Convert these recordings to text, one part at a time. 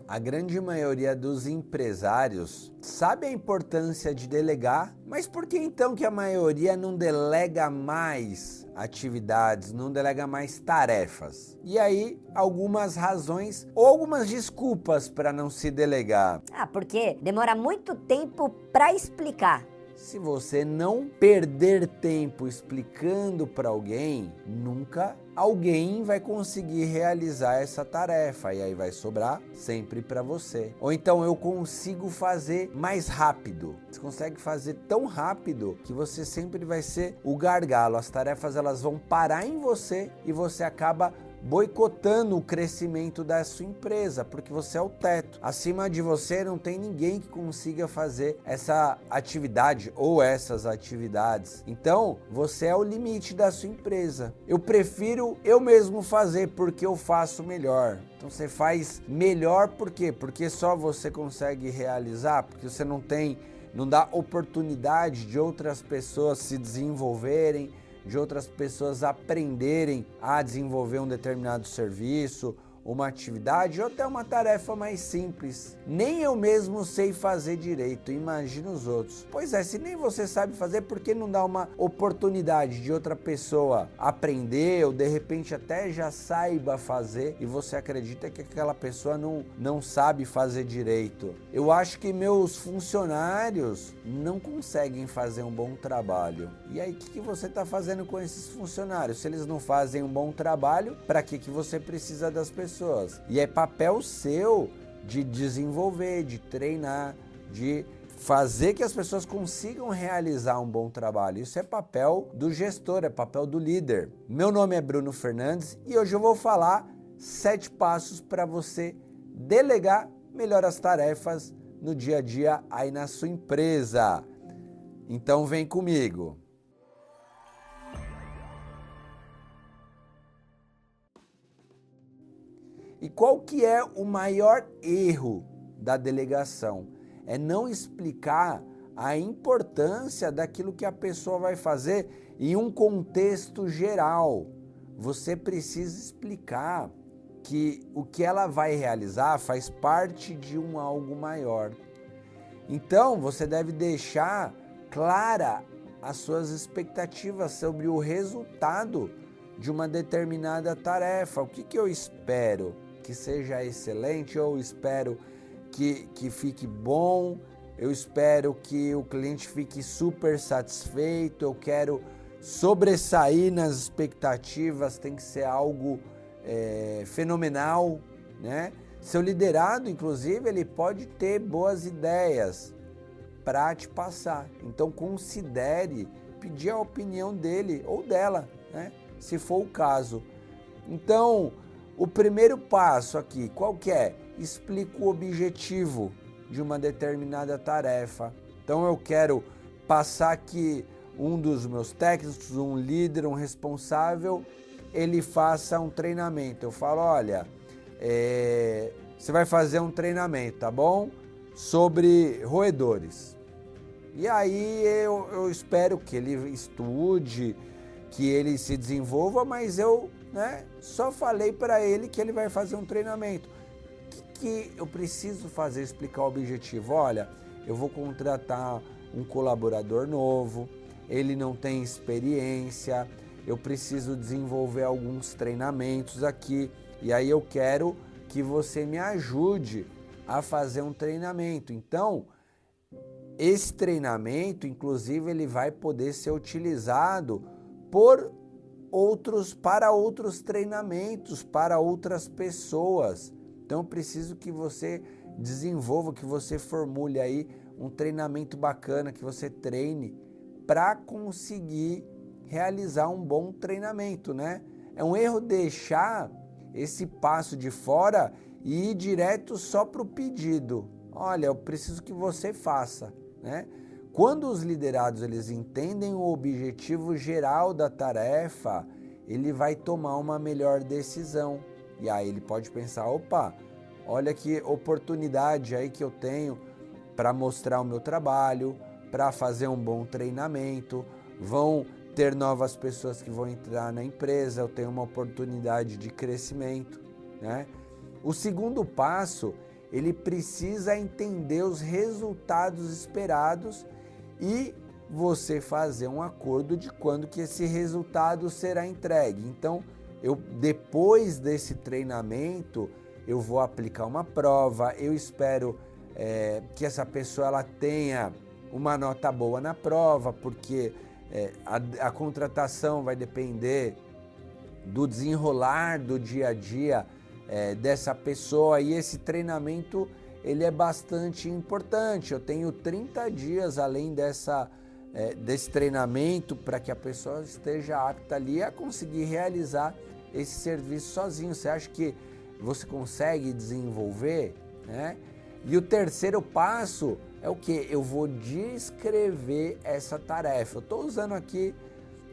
A grande maioria dos empresários sabe a importância de delegar, mas por que então que a maioria não delega mais atividades, não delega mais tarefas? E aí, algumas razões ou algumas desculpas para não se delegar. Porque demora muito tempo para explicar. Se você não perder tempo explicando para alguém, nunca alguém vai conseguir realizar essa tarefa e aí vai sobrar sempre para você. Ou então eu consigo fazer mais rápido. Você consegue fazer tão rápido que você sempre vai ser o gargalo. As tarefas elas vão parar em você e você acaba boicotando o crescimento da sua empresa, porque você é o teto. Acima de você não tem ninguém que consiga fazer essa atividade ou essas atividades. Então, você é o limite da sua empresa. Eu prefiro eu mesmo fazer porque eu faço melhor. Então você faz melhor por quê? Porque só você consegue realizar, porque você não dá oportunidade de outras pessoas se desenvolverem, de outras pessoas aprenderem a desenvolver um determinado serviço, uma atividade ou até uma tarefa mais simples. Nem eu mesmo sei fazer direito, imagina os outros. Pois é, se nem você sabe fazer, por que não dá uma oportunidade de outra pessoa aprender ou de repente até já saiba fazer e você acredita que aquela pessoa não sabe fazer direito? Eu acho que meus funcionários não conseguem fazer um bom trabalho. E aí, o que você está fazendo com esses funcionários? Se eles não fazem um bom trabalho, para que você precisa das pessoas? E é papel seu de desenvolver, de treinar, de fazer que as pessoas consigam realizar um bom trabalho. Isso é papel do gestor, é papel do líder. Meu nome é Bruno Fernandes e hoje eu vou falar 7 passos para você delegar melhor as tarefas no dia a dia aí na sua empresa. Então vem comigo. E qual que é o maior erro da delegação? É não explicar a importância daquilo que a pessoa vai fazer em um contexto geral. Você precisa explicar que o que ela vai realizar faz parte de um algo maior. Então, você deve deixar clara as suas expectativas sobre o resultado de uma determinada tarefa. O que eu espero? Que seja excelente, eu espero que fique bom, eu espero que o cliente fique super satisfeito, eu quero sobressair nas expectativas, tem que ser algo fenomenal, né? Seu liderado, inclusive, ele pode ter boas ideias para te passar, então considere pedir a opinião dele ou dela, né? Se for o caso. Então, o primeiro passo aqui, qual que é? Explica o objetivo de uma determinada tarefa. Então eu quero passar que um dos meus técnicos, um líder, um responsável, ele faça um treinamento. Eu falo, olha, você vai fazer um treinamento, tá bom? Sobre roedores. E aí eu espero que ele estude, que ele se desenvolva, mas eu só falei para ele que ele vai fazer um treinamento. O que eu preciso fazer? Explicar o objetivo. Olha, eu vou contratar um colaborador novo, ele não tem experiência, eu preciso desenvolver alguns treinamentos aqui e aí eu quero que você me ajude a fazer um treinamento. Então, esse treinamento, inclusive, ele vai poder ser utilizado para outros treinamentos, para outras pessoas. Então eu preciso que você desenvolva, que você formule aí um treinamento bacana, que você treine para conseguir realizar um bom treinamento, né? É um erro deixar esse passo de fora e ir direto só para o pedido. Olha, eu preciso que você faça, né? Quando os liderados eles entendem o objetivo geral da tarefa, ele vai tomar uma melhor decisão. E aí ele pode pensar, opa, olha que oportunidade aí que eu tenho para mostrar o meu trabalho, para fazer um bom treinamento, vão ter novas pessoas que vão entrar na empresa, eu tenho uma oportunidade de crescimento, né? O segundo passo, ele precisa entender os resultados esperados e você fazer um acordo de quando que esse resultado será entregue. Então, depois desse treinamento, eu vou aplicar uma prova, eu espero que essa pessoa ela tenha uma nota boa na prova, porque a contratação vai depender do desenrolar do dia a dia dessa pessoa, e esse treinamento ele é bastante importante. Eu tenho 30 dias além desse treinamento para que a pessoa esteja apta ali a conseguir realizar esse serviço sozinho. Você acha que você consegue desenvolver, né? E o terceiro passo é o que? Eu vou descrever essa tarefa. Eu estou usando aqui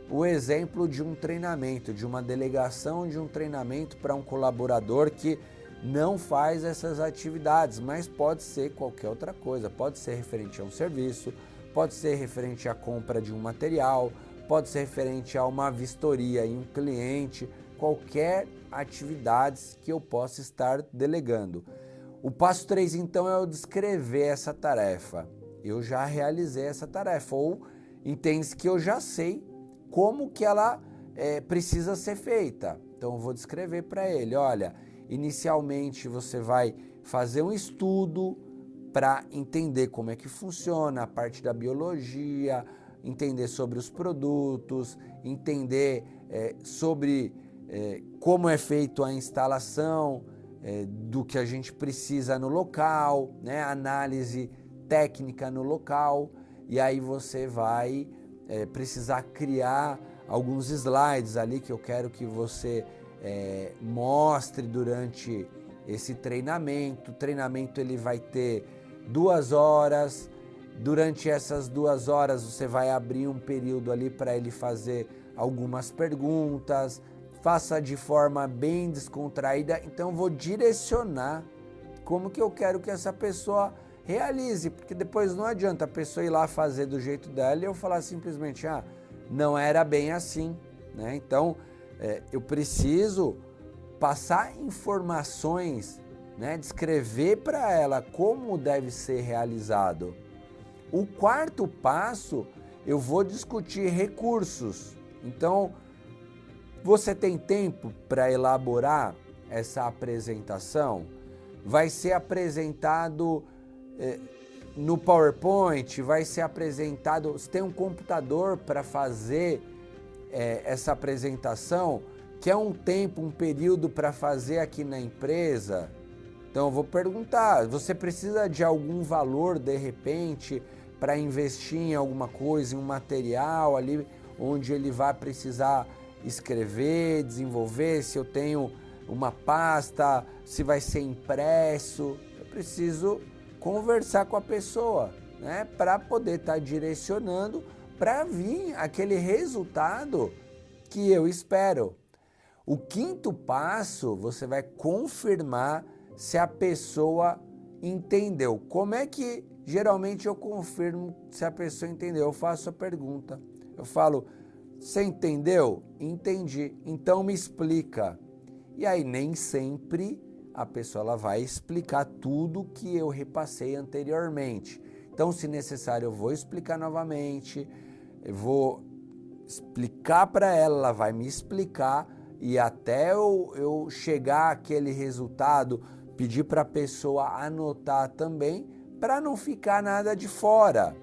o exemplo de um treinamento, de uma delegação de um treinamento para um colaborador que não faz essas atividades, mas pode ser qualquer outra coisa, pode ser referente a um serviço, pode ser referente à compra de um material, pode ser referente a uma vistoria em um cliente, qualquer atividade que eu possa estar delegando. O passo 3, então, é eu descrever essa tarefa. Eu já realizei essa tarefa, ou entende-se que eu já sei como que ela precisa ser feita. Então eu vou descrever para ele, olha, inicialmente você vai fazer um estudo para entender como é que funciona a parte da biologia, entender sobre os produtos, entender sobre como é feito a instalação do que a gente precisa no local, né? Análise técnica no local, e aí você vai precisar criar alguns slides ali que eu quero que você mostre durante esse treinamento. O treinamento ele vai ter 2 horas. Durante essas 2 horas você vai abrir um período ali para ele fazer algumas perguntas, faça de forma bem descontraída. Então eu vou direcionar como que eu quero que essa pessoa realize, porque depois não adianta a pessoa ir lá fazer do jeito dela e eu falar simplesmente, não era bem assim, né? Então, eu preciso passar informações, né? Descrever para ela como deve ser realizado. O quarto passo, eu vou discutir recursos. Então, você tem tempo para elaborar essa apresentação? Vai ser apresentado no PowerPoint, vai ser apresentado, você tem um computador para fazer essa apresentação, que é um tempo, um período para fazer aqui na empresa? Então eu vou perguntar, você precisa de algum valor de repente para investir em alguma coisa, em um material ali onde ele vai precisar escrever, desenvolver, se eu tenho uma pasta, se vai ser impresso? Eu preciso conversar com a pessoa, né, para poder estar direcionando para vir aquele resultado que eu espero. O quinto passo, você vai confirmar se a pessoa entendeu. Como é que geralmente eu confirmo se a pessoa entendeu? Eu faço a pergunta, eu falo, você entendeu? Entendi, então me explica. E aí nem sempre a pessoa ela vai explicar tudo que eu repassei anteriormente. Então, se necessário, eu vou explicar novamente, eu vou explicar para ela, ela vai me explicar, e até eu chegar àquele resultado, pedir para a pessoa anotar também, para não ficar nada de fora.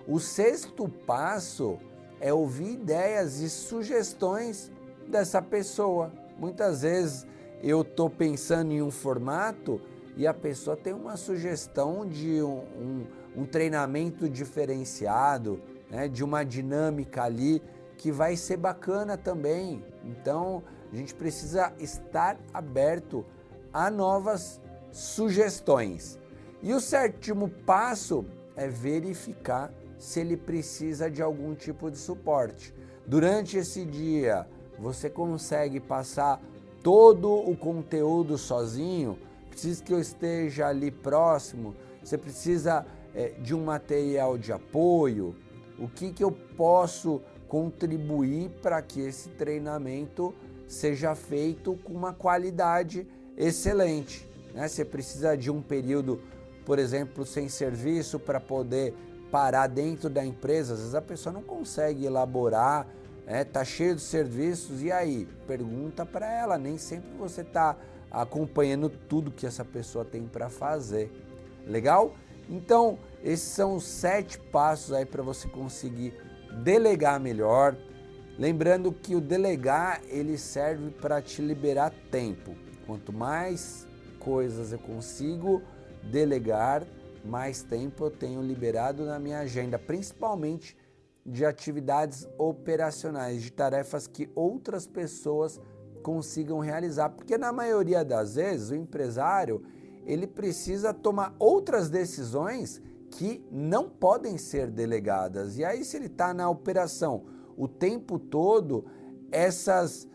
O sexto passo é ouvir ideias e sugestões dessa pessoa. Muitas vezes eu estou pensando em um formato e a pessoa tem uma sugestão de um treinamento diferenciado, né, de uma dinâmica ali que vai ser bacana também. Então a gente precisa estar aberto a novas sugestões. E o sétimo passo é verificar se ele precisa de algum tipo de suporte. Durante esse dia, você consegue passar todo o conteúdo sozinho? Precisa que eu esteja ali próximo? Você precisa de um material de apoio? O que eu posso contribuir para que esse treinamento seja feito com uma qualidade excelente? né? Você precisa de um período, por exemplo, sem serviço para poder parar dentro da empresa. Às vezes a pessoa não consegue elaborar, tá cheio de serviços, e aí? Pergunta para ela, nem sempre você está acompanhando tudo que essa pessoa tem para fazer. Legal? Então, esses são os 7 passos aí para você conseguir delegar melhor. Lembrando que o delegar, ele serve para te liberar tempo. Quanto mais coisas eu consigo delegar, mais tempo eu tenho liberado na minha agenda, principalmente de atividades operacionais, de tarefas que outras pessoas consigam realizar, porque na maioria das vezes o empresário ele precisa tomar outras decisões que não podem ser delegadas, e aí se ele está na operação o tempo todo, essas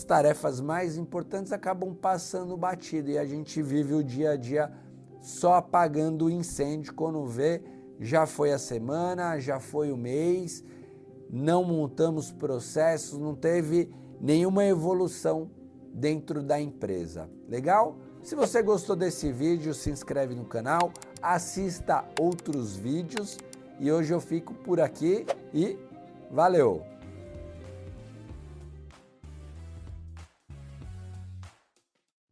tarefas mais importantes acabam passando batido, e a gente vive o dia a dia só apagando o incêndio. Quando vê, já foi a semana, já foi o mês, não montamos processos, não teve nenhuma evolução dentro da empresa. Legal? Se você gostou desse vídeo, se inscreve no canal, assista outros vídeos, e hoje eu fico por aqui e valeu!